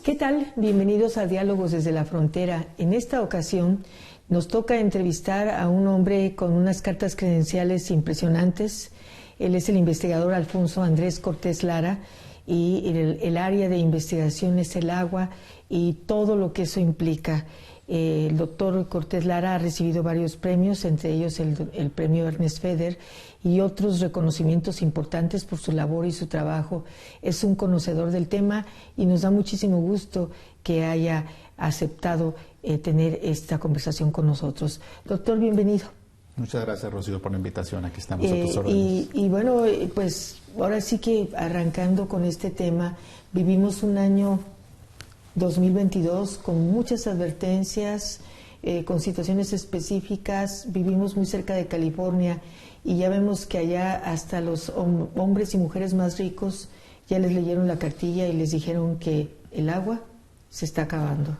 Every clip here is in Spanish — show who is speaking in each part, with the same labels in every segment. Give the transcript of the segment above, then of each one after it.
Speaker 1: ¿Qué tal? Bienvenidos a Diálogos desde la Frontera. En esta ocasión nos toca entrevistar a un hombre con unas cartas credenciales impresionantes. Él es el investigador Alfonso Andrés Cortés Lara y el área de investigación es el agua y todo lo que eso implica. El doctor Cortés Lara ha recibido varios premios, entre ellos el premio Ernest Feder y otros reconocimientos importantes por su labor y su trabajo. Es un conocedor del tema y nos da muchísimo gusto que haya aceptado tener esta conversación con nosotros. Doctor, bienvenido.
Speaker 2: Muchas gracias, Rocío, por la invitación. Aquí estamos a tus órdenes.
Speaker 1: Y bueno, pues ahora sí que arrancando con este tema, vivimos un año 2022 con muchas advertencias, con situaciones específicas. Vivimos muy cerca de California y ya vemos que allá hasta los hombres y mujeres más ricos ya les leyeron la cartilla y les dijeron que el agua se está acabando.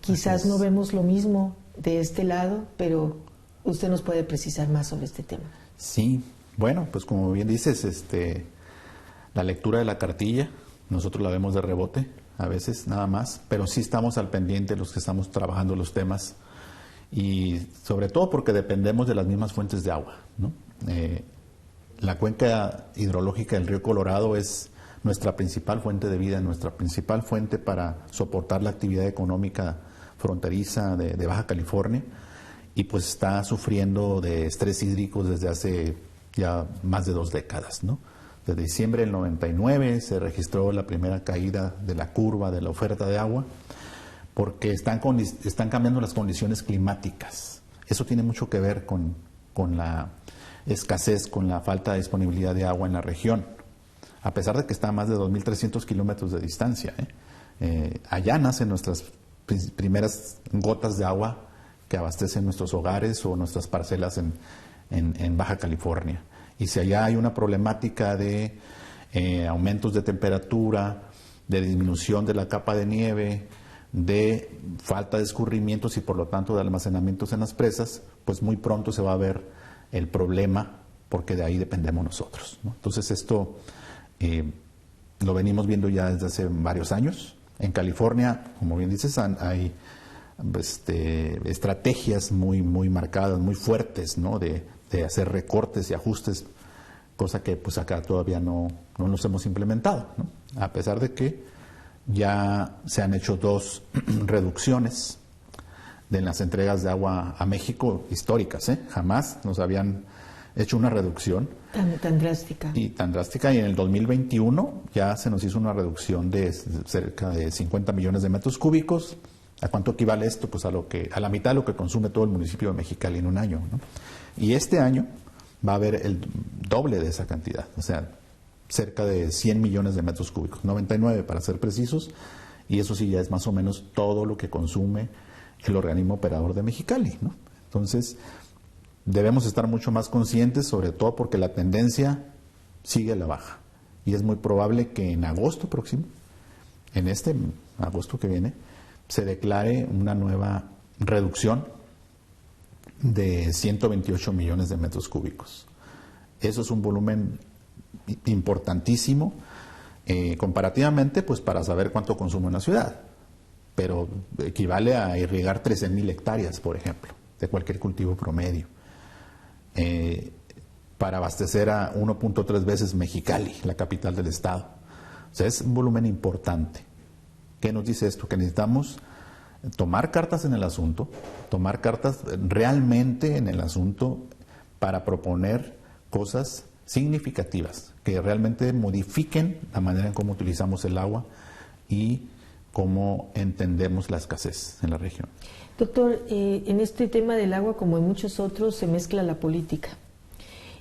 Speaker 1: Quizás no vemos lo mismo de este lado, pero usted nos puede precisar más sobre este tema.
Speaker 2: Sí, bueno, pues como bien dices, la lectura de la cartilla, nosotros la vemos de rebote, a veces nada más, pero sí estamos al pendiente los que estamos trabajando los temas y sobre todo porque dependemos de las mismas fuentes de agua, ¿no? La cuenca hidrológica del río Colorado es nuestra principal fuente de vida, nuestra principal fuente para soportar la actividad económica fronteriza de Baja California y pues está sufriendo de estrés hídrico desde hace ya más de 2 décadas, ¿no? Desde diciembre del 99 se registró la primera caída de la curva de la oferta de agua porque están cambiando las condiciones climáticas. Eso tiene mucho que ver con la escasez, con la falta de disponibilidad de agua en la región, a pesar de que está a más de 2.300 kilómetros de distancia. Allá nacen nuestras primeras gotas de agua que abastecen nuestros hogares o nuestras parcelas en Baja California. Y si allá hay una problemática de aumentos de temperatura, de disminución de la capa de nieve, de falta de escurrimientos y por lo tanto de almacenamientos en las presas, pues muy pronto se va a ver el problema porque de ahí dependemos nosotros, ¿no? Entonces esto lo venimos viendo ya desde hace varios años. En California, como bien dices, hay estrategias muy marcadas, muy fuertes, ¿no? de hacer recortes y ajustes, cosa que pues acá todavía no los hemos implementado, ¿no? A pesar de que ya se han hecho 2 reducciones de las entregas de agua a México históricas, jamás nos habían hecho una reducción
Speaker 1: tan drástica.
Speaker 2: Y en el 2021 ya se nos hizo una reducción de cerca de 50 millones de metros cúbicos. ¿A cuánto equivale esto? Pues a la mitad de lo que consume todo el municipio de Mexicali en un año, ¿no? Y este año va a haber el doble de esa cantidad, o sea, cerca de 100 millones de metros cúbicos, 99 para ser precisos, y eso sí ya es más o menos todo lo que consume el organismo operador de Mexicali, ¿no? Entonces, debemos estar mucho más conscientes, sobre todo porque la tendencia sigue a la baja, y es muy probable que en agosto próximo, en este agosto que viene, se declare una nueva reducción de 128 millones de metros cúbicos. Eso es un volumen importantísimo comparativamente, pues para saber cuánto consume una ciudad, pero equivale a irrigar 13.000 hectáreas, por ejemplo, de cualquier cultivo promedio, para abastecer a 1.3 veces Mexicali, la capital del estado. O sea, es un volumen importante. ¿Qué nos dice esto? Que necesitamos tomar cartas en el asunto, tomar cartas realmente en el asunto para proponer cosas significativas que realmente modifiquen la manera en cómo utilizamos el agua y cómo entendemos la escasez en la región.
Speaker 1: Doctor, en este tema del agua, como en muchos otros, se mezcla la política.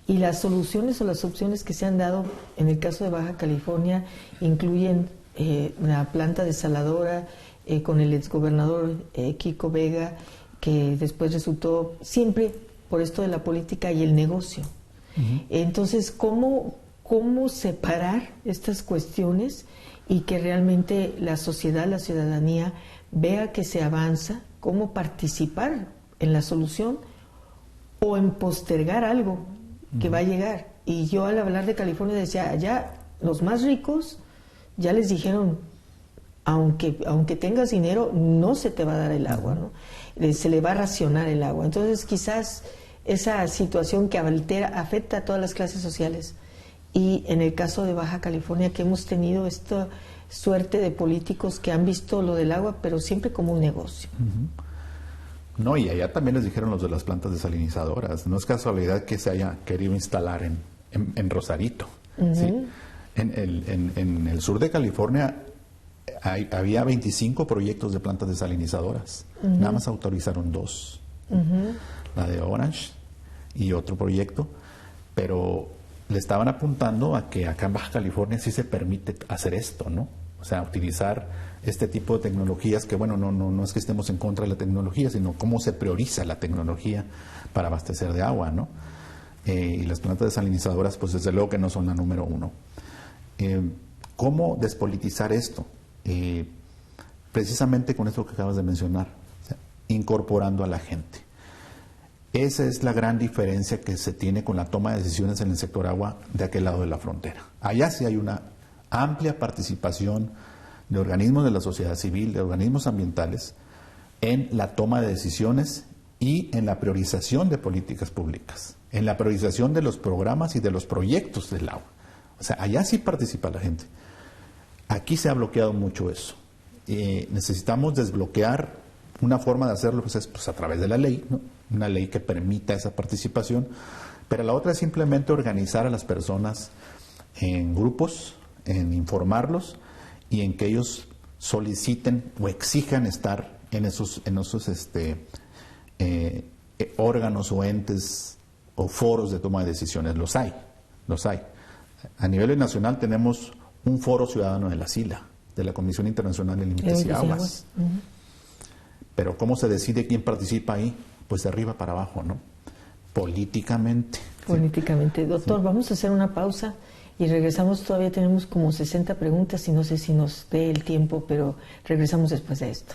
Speaker 1: Y las soluciones o las opciones que se han dado en el caso de Baja California incluyen una planta desaladora con el exgobernador Kiko Vega, que después resultó siempre por esto de la política y el negocio. Entonces, ¿cómo separar estas cuestiones y que realmente la sociedad, la ciudadanía vea que se avanza? ¿Cómo participar en la solución o en postergar algo que va a llegar? Y yo al hablar de California decía, allá los más ricos ya les dijeron aunque tengas dinero, no se te va a dar el agua, ¿no? Se le va a racionar el agua. Entonces, quizás esa situación que afecta a todas las clases sociales. Y en el caso de Baja California, que hemos tenido esta suerte de políticos que han visto lo del agua, pero siempre como un negocio.
Speaker 2: No, y allá también les dijeron los de las plantas desalinizadoras. No es casualidad que se haya querido instalar en Rosarito. ¿Sí? En el sur de California había 25 proyectos de plantas desalinizadoras. Nada más autorizaron 2. La de Orange y otro proyecto. Pero le estaban apuntando a que acá en Baja California sí se permite hacer esto, ¿no? O sea, utilizar este tipo de tecnologías que, bueno, no es que estemos en contra de la tecnología, sino cómo se prioriza la tecnología para abastecer de agua, ¿no? Y las plantas desalinizadoras, pues desde luego que no son la número 1. ¿Cómo despolitizar esto? Precisamente con esto que acabas de mencionar, o sea, incorporando a la gente. Esa es la gran diferencia que se tiene con la toma de decisiones en el sector agua de aquel lado de la frontera. Allá sí hay una amplia participación de organismos de la sociedad civil, de organismos ambientales, en la toma de decisiones y en la priorización de políticas públicas, en la priorización de los programas y de los proyectos del agua. O sea, allá sí participa la gente. Aquí se ha bloqueado mucho eso. Necesitamos desbloquear una forma de hacerlo, pues es pues, a través de la ley, ¿no? Una ley que permita esa participación, pero la otra es simplemente organizar a las personas en grupos, en informarlos y en que ellos soliciten o exijan estar en esos órganos o entes o foros de toma de decisiones. Los hay. A nivel nacional tenemos un foro ciudadano de la SILA, de la Comisión Internacional de Límites y Aguas. Pero ¿cómo se decide quién participa ahí? Pues de arriba para abajo, ¿no? Políticamente.
Speaker 1: Políticamente. Doctor, sí. Vamos a hacer una pausa y regresamos. Todavía tenemos como 60 preguntas y no sé si nos dé el tiempo, pero regresamos después de esto.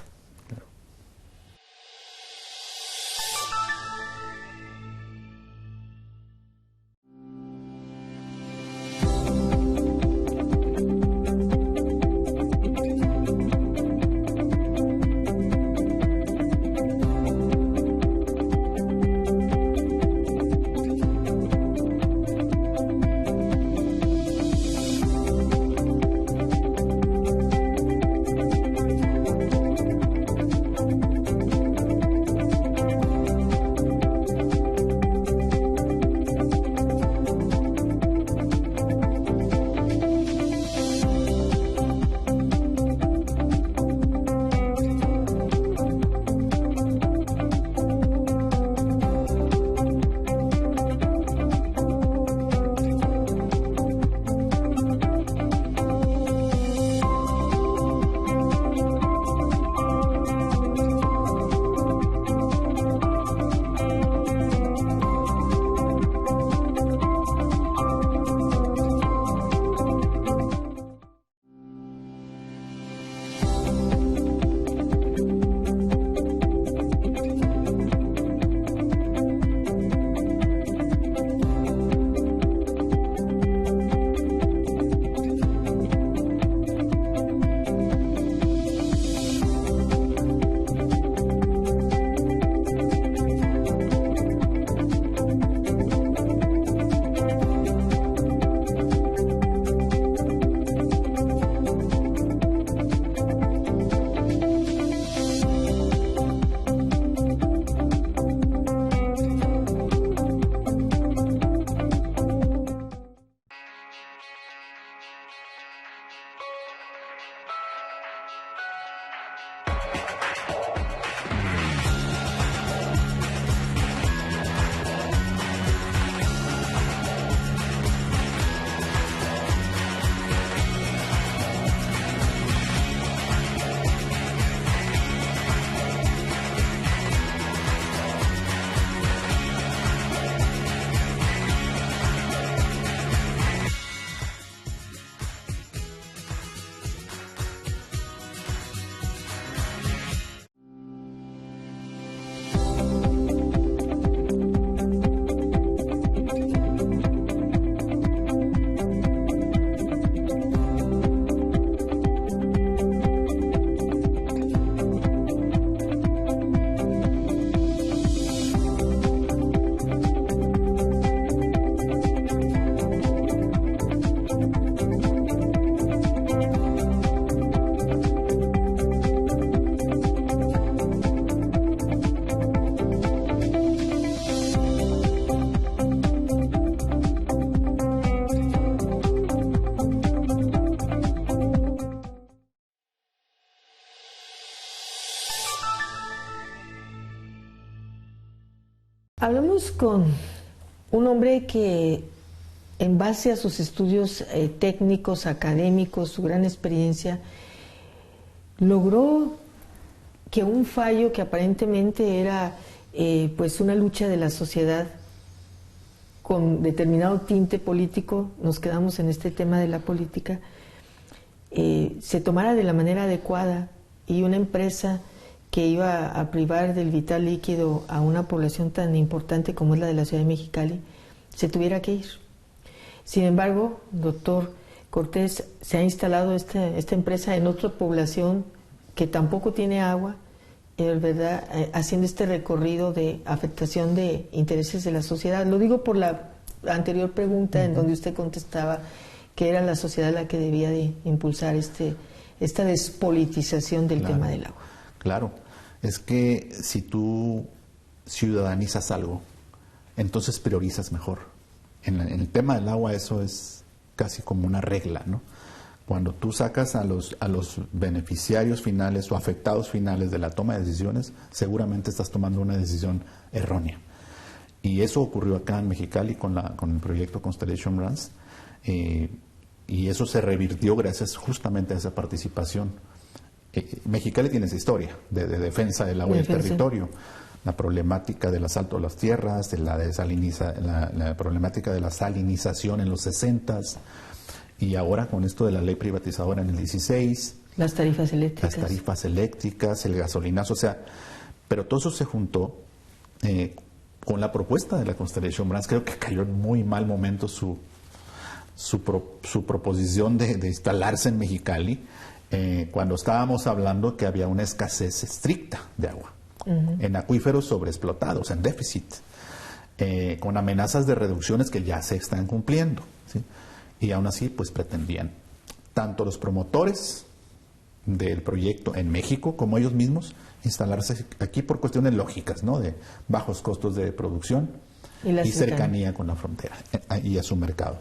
Speaker 1: Hablamos con un hombre que, en base a sus estudios técnicos, académicos, su gran experiencia, logró que un fallo que aparentemente era pues una lucha de la sociedad con determinado tinte político, nos quedamos en este tema de la política, se tomara de la manera adecuada y una empresa que iba a privar del vital líquido a una población tan importante como es la de la ciudad de Mexicali, se tuviera que ir. Sin embargo, doctor Cortés, se ha instalado esta empresa en otra población que tampoco tiene agua, ¿verdad? Haciendo este recorrido de afectación de intereses de la sociedad. Lo digo por la anterior pregunta en donde usted contestaba que era la sociedad la que debía de impulsar esta despolitización del tema del agua.
Speaker 2: Claro, es que si tú ciudadanizas algo, entonces priorizas mejor. En el tema del agua eso es casi como una regla, ¿no? Cuando tú sacas a los beneficiarios finales o afectados finales de la toma de decisiones, seguramente estás tomando una decisión errónea. Y eso ocurrió acá en Mexicali con el proyecto Constellation Brands, y eso se revirtió gracias justamente a esa participación. Mexicali tiene esa historia de defensa del agua y del territorio, la problemática del asalto a las tierras, de la problemática de la salinización en los 60s, y ahora con esto de la ley privatizadora en el 16.
Speaker 1: Las tarifas eléctricas.
Speaker 2: Las tarifas eléctricas, el gasolinazo, o sea, pero todo eso se juntó con la propuesta de la Constellation Brands. Creo que cayó en muy mal momento su proposición de instalarse en Mexicali, cuando estábamos hablando que había una escasez estricta de agua, en acuíferos sobreexplotados, en déficit, con amenazas de reducciones que ya se están cumpliendo, ¿sí? Y aún así, pues pretendían, tanto los promotores del proyecto en México como ellos mismos, instalarse aquí por cuestiones lógicas, ¿no? De bajos costos de producción y cercanía con la frontera y a su mercado.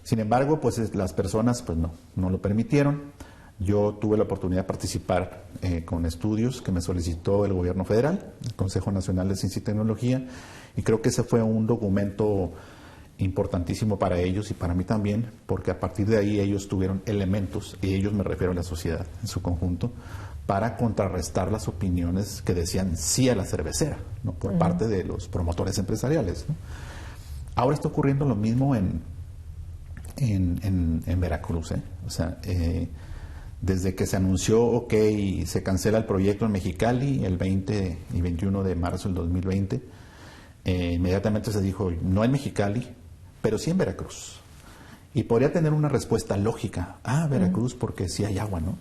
Speaker 2: Sin embargo, pues las personas pues no lo permitieron. Yo tuve la oportunidad de participar con estudios que me solicitó el gobierno federal, el Consejo Nacional de Ciencia y Tecnología, y creo que ese fue un documento importantísimo para ellos y para mí también, porque a partir de ahí ellos tuvieron elementos, y ellos me refiero a la sociedad en su conjunto, para contrarrestar las opiniones que decían sí a la cervecera, ¿no? Por parte de los promotores empresariales, ¿no? Ahora está ocurriendo lo mismo en Veracruz, ¿eh? O sea, desde que se anunció y se cancela el proyecto en Mexicali el 20 y 21 de marzo del 2020, inmediatamente se dijo, no en Mexicali, pero sí en Veracruz. Y podría tener una respuesta lógica, Veracruz porque sí hay agua, ¿no?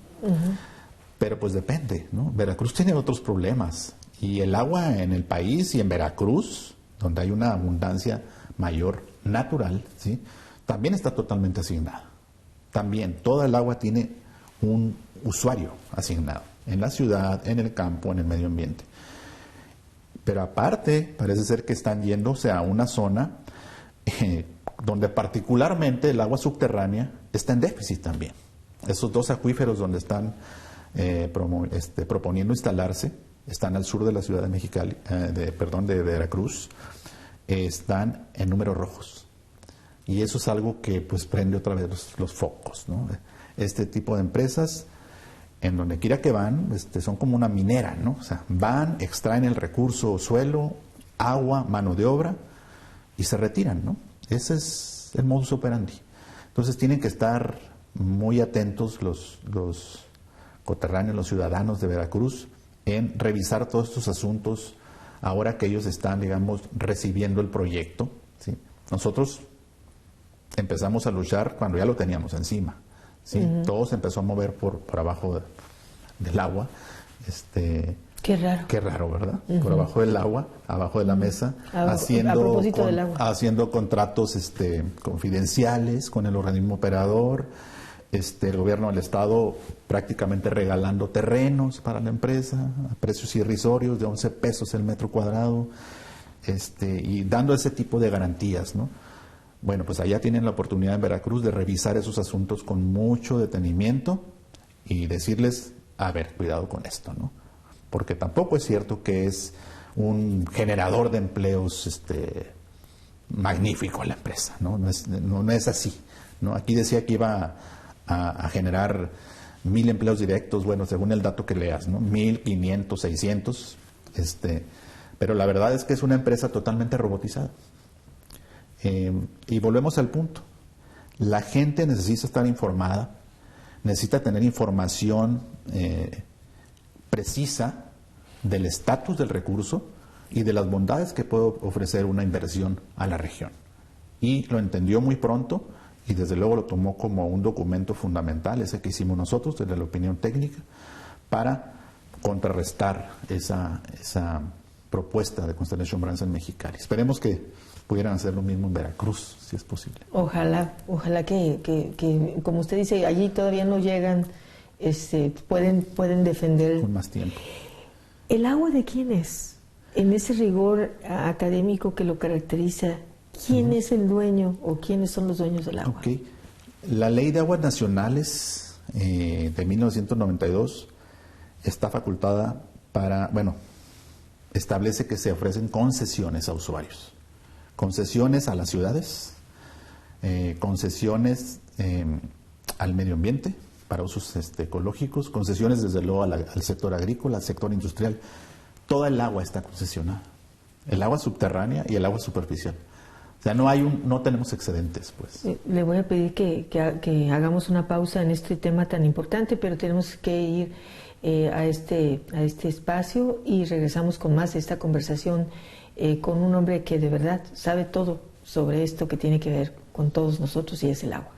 Speaker 2: Pero pues depende, ¿no? Veracruz tiene otros problemas, y el agua en el país y en Veracruz, donde hay una abundancia mayor natural, ¿sí? También está totalmente asignada. También toda el agua tiene un usuario asignado, en la ciudad, en el campo, en el medio ambiente. Pero aparte, parece ser que están yéndose a una zona donde particularmente el agua subterránea está en déficit también. Esos dos acuíferos donde están proponiendo instalarse, están al sur de la ciudad de Mexicali, de Veracruz, están en números rojos. Y eso es algo que pues prende otra vez los focos, ¿no? Este tipo de empresas, en donde quiera que van, son como una minera, ¿no? O sea, van, extraen el recurso, suelo, agua, mano de obra, y se retiran, ¿no? Ese es el modus operandi. Entonces tienen que estar muy atentos los coterráneos, los ciudadanos de Veracruz, en revisar todos estos asuntos ahora que ellos están, digamos, recibiendo el proyecto, ¿sí? Nosotros empezamos a luchar cuando ya lo teníamos encima, ¿sí? Todo se empezó a mover por abajo del agua.
Speaker 1: Qué raro.
Speaker 2: Qué raro, ¿verdad? Por abajo del agua, abajo de la mesa, haciendo contratos confidenciales con el organismo operador, el gobierno del estado prácticamente regalando terrenos para la empresa a precios irrisorios de 11 pesos el metro cuadrado, y dando ese tipo de garantías, ¿no? Bueno, pues allá tienen la oportunidad en Veracruz de revisar esos asuntos con mucho detenimiento y decirles, a ver, cuidado con esto, ¿no? Porque tampoco es cierto que es un generador de empleos magnífico la empresa, ¿no? No es así, ¿no? Aquí decía que iba a generar 1,000 empleos directos, bueno, según el dato que leas, ¿no? 1,500, 600, pero la verdad es que es una empresa totalmente robotizada. Y volvemos al punto. La gente necesita estar informada, necesita tener información precisa del estatus del recurso y de las bondades que puede ofrecer una inversión a la región. Y lo entendió muy pronto y desde luego lo tomó como un documento fundamental, ese que hicimos nosotros, desde la opinión técnica, para contrarrestar esa propuesta de Constellation Brands en Mexicali. Esperemos que pudieran hacer lo mismo en Veracruz, si es posible.
Speaker 1: Ojalá que como usted dice, allí todavía no llegan, pueden defender.
Speaker 2: Con más tiempo.
Speaker 1: ¿El agua de quién es? En ese rigor académico que lo caracteriza, ¿quién es el dueño o quiénes son los dueños del agua?
Speaker 2: Okay. La Ley de Aguas Nacionales de 1992 está facultada para, establece que se ofrecen concesiones a usuarios. Concesiones a las ciudades, concesiones al medio ambiente para usos ecológicos, concesiones desde luego al sector agrícola, al sector industrial. Toda el agua está concesionada, el agua subterránea y el agua superficial. O sea, no tenemos excedentes, pues.
Speaker 1: Le voy a pedir que hagamos una pausa en este tema tan importante, pero tenemos que ir a este espacio y regresamos con más de esta conversación con un hombre que de verdad sabe todo sobre esto que tiene que ver con todos nosotros y es el agua.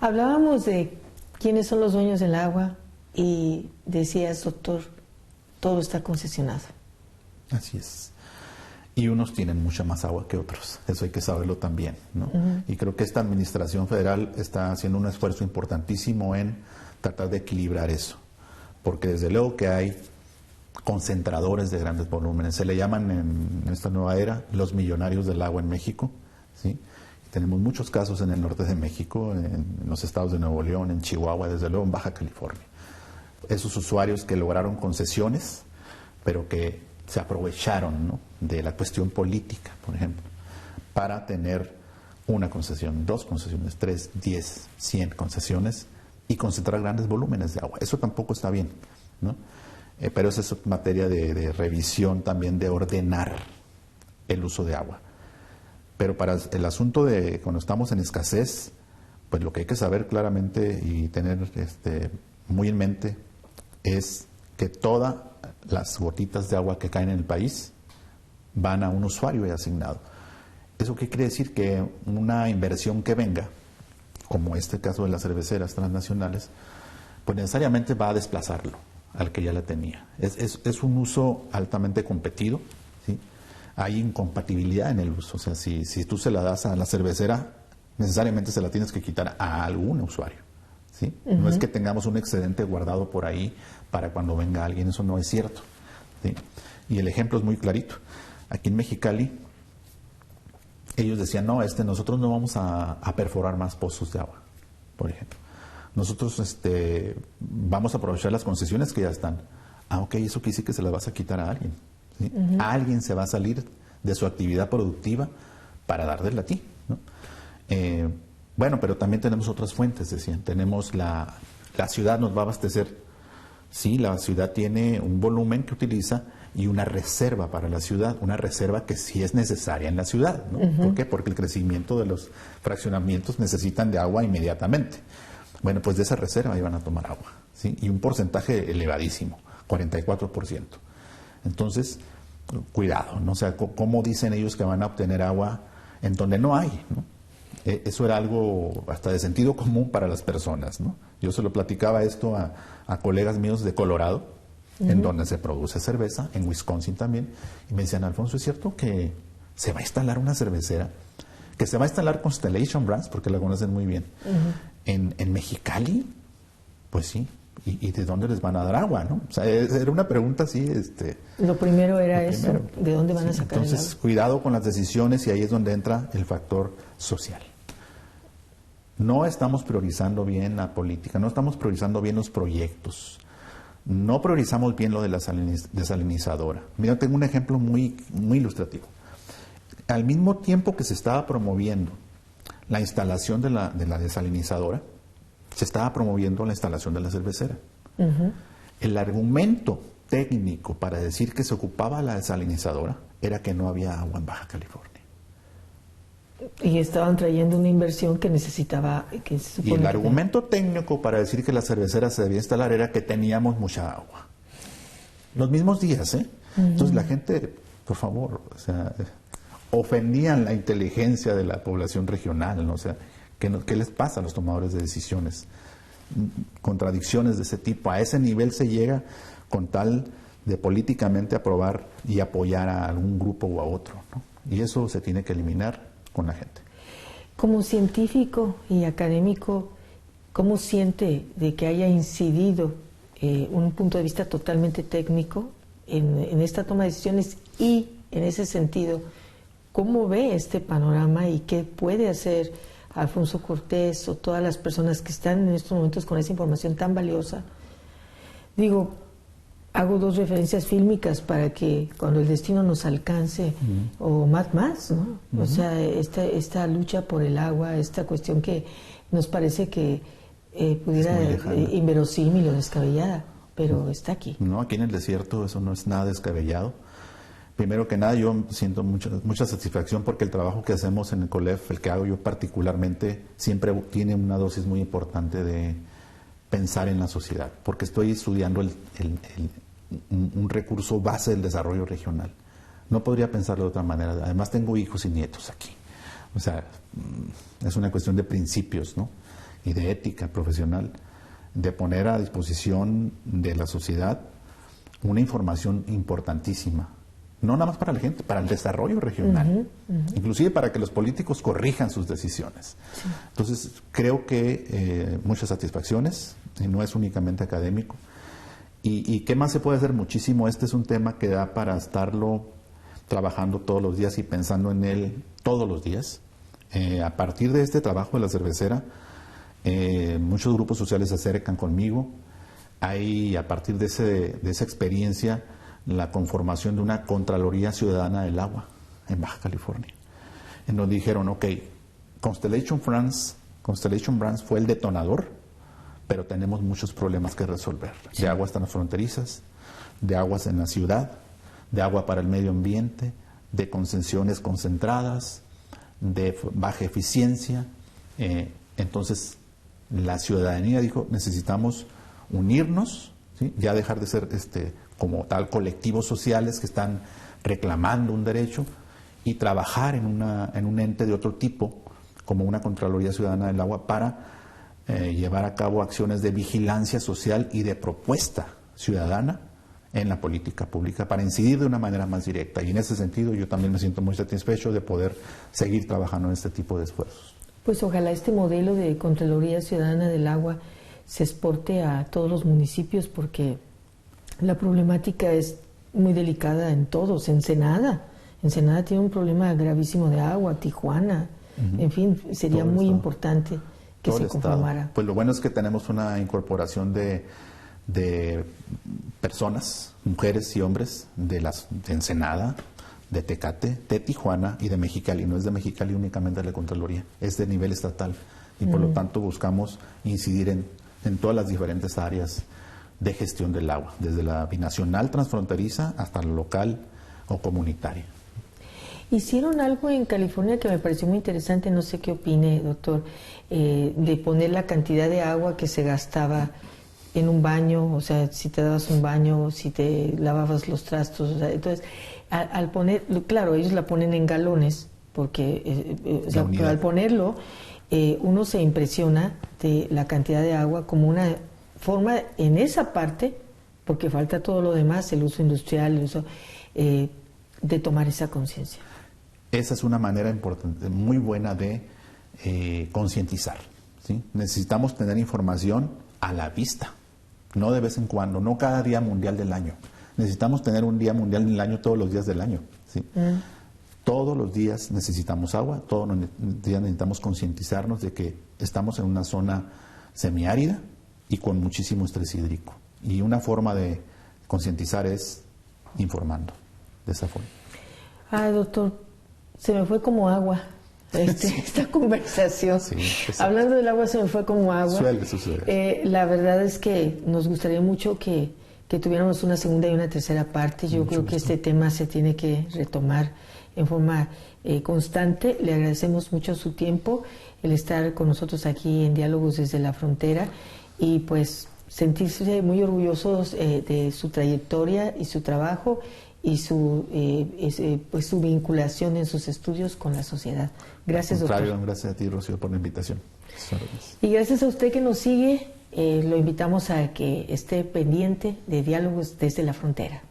Speaker 1: Hablábamos de quiénes son los dueños del agua y decías, doctor, todo está concesionado.
Speaker 2: Así es. Y unos tienen mucha más agua que otros, eso hay que saberlo también, ¿no? Y creo que esta administración federal está haciendo un esfuerzo importantísimo en tratar de equilibrar eso, porque desde luego que hay concentradores de grandes volúmenes, se le llaman en esta nueva era los millonarios del agua en México, ¿sí? Tenemos muchos casos en el norte de México, en los estados de Nuevo León, en Chihuahua, desde luego en Baja California. Esos usuarios que lograron concesiones, pero que se aprovecharon, ¿no?, de la cuestión política, por ejemplo, para tener una concesión, 2 concesiones, 3, 10, 100 concesiones y concentrar grandes volúmenes de agua. Eso tampoco está bien, ¿no? Pero esa es materia de revisión también, de ordenar el uso de agua. Pero para el asunto de cuando estamos en escasez, pues lo que hay que saber claramente y tener muy en mente es que todas las gotitas de agua que caen en el país van a un usuario asignado. ¿Eso qué quiere decir? Que una inversión que venga, como este caso de las cerveceras transnacionales, pues necesariamente va a desplazarlo al que ya la tenía. Es un uso altamente competido, ¿sí? Hay incompatibilidad en el uso. O sea, si tú se la das a la cervecera, necesariamente se la tienes que quitar a algún usuario, ¿sí? No es que tengamos un excedente guardado por ahí para cuando venga alguien, eso no es cierto, ¿sí? Y el ejemplo es muy clarito. Aquí en Mexicali, ellos decían, no, nosotros no vamos a perforar más pozos de agua, por ejemplo. Nosotros vamos a aprovechar las concesiones que ya están. Ah, ok, eso quiere decir que se las vas a quitar a alguien, ¿sí? Alguien se va a salir de su actividad productiva para dártela a ti, ¿no? Bueno, pero también tenemos otras fuentes, decían. Tenemos la ciudad nos va a abastecer. Sí, la ciudad tiene un volumen que utiliza y una reserva para la ciudad, una reserva que sí es necesaria en la ciudad, ¿no? ¿Por qué? Porque el crecimiento de los fraccionamientos necesitan de agua inmediatamente. Bueno, pues de esa reserva iban a tomar agua, ¿sí? Y un porcentaje elevadísimo, 44%. Entonces, cuidado, ¿no? O sea, ¿cómo dicen ellos que van a obtener agua en donde no hay, ¿no? Eso era algo hasta de sentido común para las personas, ¿no? Yo se lo platicaba esto a colegas míos de Colorado, en donde se produce cerveza, en Wisconsin también, y me decían, Alfonso, ¿es cierto que se va a instalar una cervecera? Que se va a instalar Constellation Brands, porque la conocen muy bien, en Mexicali. Pues sí. ¿Y de dónde les van a dar agua, no? O sea, era una pregunta así.
Speaker 1: Lo primero era eso, ¿de dónde van a sacar el agua?
Speaker 2: Entonces, cuidado con las decisiones, y ahí es donde entra el factor social. No estamos priorizando bien la política, no estamos priorizando bien los proyectos, no priorizamos bien lo de la desalinizadora. Mira, tengo un ejemplo muy, muy ilustrativo. Al mismo tiempo que se estaba promoviendo la instalación de la desalinizadora, se estaba promoviendo la instalación de la cervecera. El argumento técnico para decir que se ocupaba la desalinizadora era que no había agua en Baja California.
Speaker 1: Y estaban trayendo una inversión que necesitaba...
Speaker 2: Y el argumento técnico para decir que la cervecera se debía instalar era que teníamos mucha agua. Los mismos días, ¿eh? Entonces la gente, por favor, o sea, ofendían la inteligencia de la población regional, ¿no? O sea, ¿qué les pasa a los tomadores de decisiones? Contradicciones de ese tipo. A ese nivel se llega con tal de políticamente aprobar y apoyar a algún grupo o a otro, ¿no? Y eso se tiene que eliminar con la gente.
Speaker 1: Como científico y académico, ¿cómo siente de que haya incidido un punto de vista totalmente técnico en esta toma de decisiones? Y en ese sentido, ¿cómo ve este panorama y qué puede hacer Alfonso Cortés o todas las personas que están en estos momentos con esa información tan valiosa? Digo, hago 2 referencias fílmicas para que cuando el destino nos alcance, o más, ¿no? O sea, esta lucha por el agua, esta cuestión que nos parece que pudiera inverosímil o descabellada, pero está aquí.
Speaker 2: No, aquí en el desierto eso no es nada descabellado. Primero que nada, yo siento mucha satisfacción porque el trabajo que hacemos en el COLEF, el que hago yo particularmente, siempre tiene una dosis muy importante de pensar en la sociedad, porque estoy estudiando un recurso base del desarrollo regional. No podría pensarlo de otra manera. Además tengo hijos y nietos aquí. O sea, es una cuestión de principios, ¿no? y de ética profesional, de poner a disposición de la sociedad una información importantísima, no nada más para la gente, para el desarrollo regional, inclusive para que los políticos corrijan sus decisiones. Sí. Entonces, creo que muchas satisfacciones, y no es únicamente académico. ¿Y qué más se puede hacer? Muchísimo. Este es un tema que da para estarlo trabajando todos los días y pensando en él todos los días. A partir de este trabajo de la cervecera, muchos grupos sociales se acercan conmigo. Hay, a partir de esa experiencia, la conformación de una Contraloría Ciudadana del Agua en Baja California, en donde dijeron, ok, Constellation Brands fue el detonador, pero tenemos muchos problemas que resolver, de aguas transfronterizas, de aguas en la ciudad, de agua para el medio ambiente, de concesiones concentradas, de baja eficiencia. Entonces, la ciudadanía dijo, necesitamos unirnos, ¿sí? Ya dejar de ser como tal colectivos sociales que están reclamando un derecho y trabajar en un ente de otro tipo, como una Contraloría Ciudadana del Agua, para llevar a cabo acciones de vigilancia social y de propuesta ciudadana en la política pública, para incidir de una manera más directa. Y en ese sentido yo también me siento muy satisfecho de poder seguir trabajando en este tipo de esfuerzos.
Speaker 1: Pues ojalá este modelo de Contraloría Ciudadana del Agua se exporte a todos los municipios, porque la problemática es muy delicada en todos. Ensenada tiene un problema gravísimo de agua, Tijuana, en fin, sería muy importante que se conformara.
Speaker 2: Pues lo bueno es que tenemos una incorporación de personas, mujeres y hombres de Ensenada, de Tecate, de Tijuana y de Mexicali. No es de Mexicali únicamente la Contraloría, es de nivel estatal, y por lo tanto buscamos incidir en todas las diferentes áreas de gestión del agua, desde la binacional transfronteriza hasta la local o comunitaria.
Speaker 1: Hicieron algo en California que me pareció muy interesante, no sé qué opine, doctor, de poner la cantidad de agua que se gastaba en un baño, o sea, si te dabas un baño, si te lavabas los trastos, o sea, entonces, al poner, claro, ellos la ponen en galones, porque pero al ponerlo, uno se impresiona de la cantidad de agua como una forma en esa parte, porque falta todo lo demás, el uso industrial, el uso, de tomar esa conciencia.
Speaker 2: Esa es una manera importante, muy buena de concientizar, ¿sí? Necesitamos tener información a la vista, no de vez en cuando, no cada día mundial del año. Necesitamos tener un día mundial del año todos los días del año, ¿sí? Todos los días necesitamos agua, todos los días necesitamos concientizarnos de que estamos en una zona semiárida y con muchísimo estrés hídrico. Y una forma de concientizar es informando de esa forma.
Speaker 1: Doctor, se me fue como agua esta conversación.
Speaker 2: Sí,
Speaker 1: hablando del agua, se me fue como agua.
Speaker 2: Suele suceder.
Speaker 1: La verdad es que nos gustaría mucho que tuviéramos una segunda y una tercera parte. Yo creo que este tema se tiene que retomar en forma constante. Le agradecemos mucho su tiempo, el estar con nosotros aquí en Diálogos desde la Frontera, y pues sentirse muy orgullosos de su trayectoria y su trabajo y su vinculación en sus estudios con la sociedad. Gracias, doctor.
Speaker 2: Gracias a ti, Rocío, por la invitación.
Speaker 1: Y gracias a usted que nos sigue, lo invitamos a que esté pendiente de Diálogos desde la Frontera.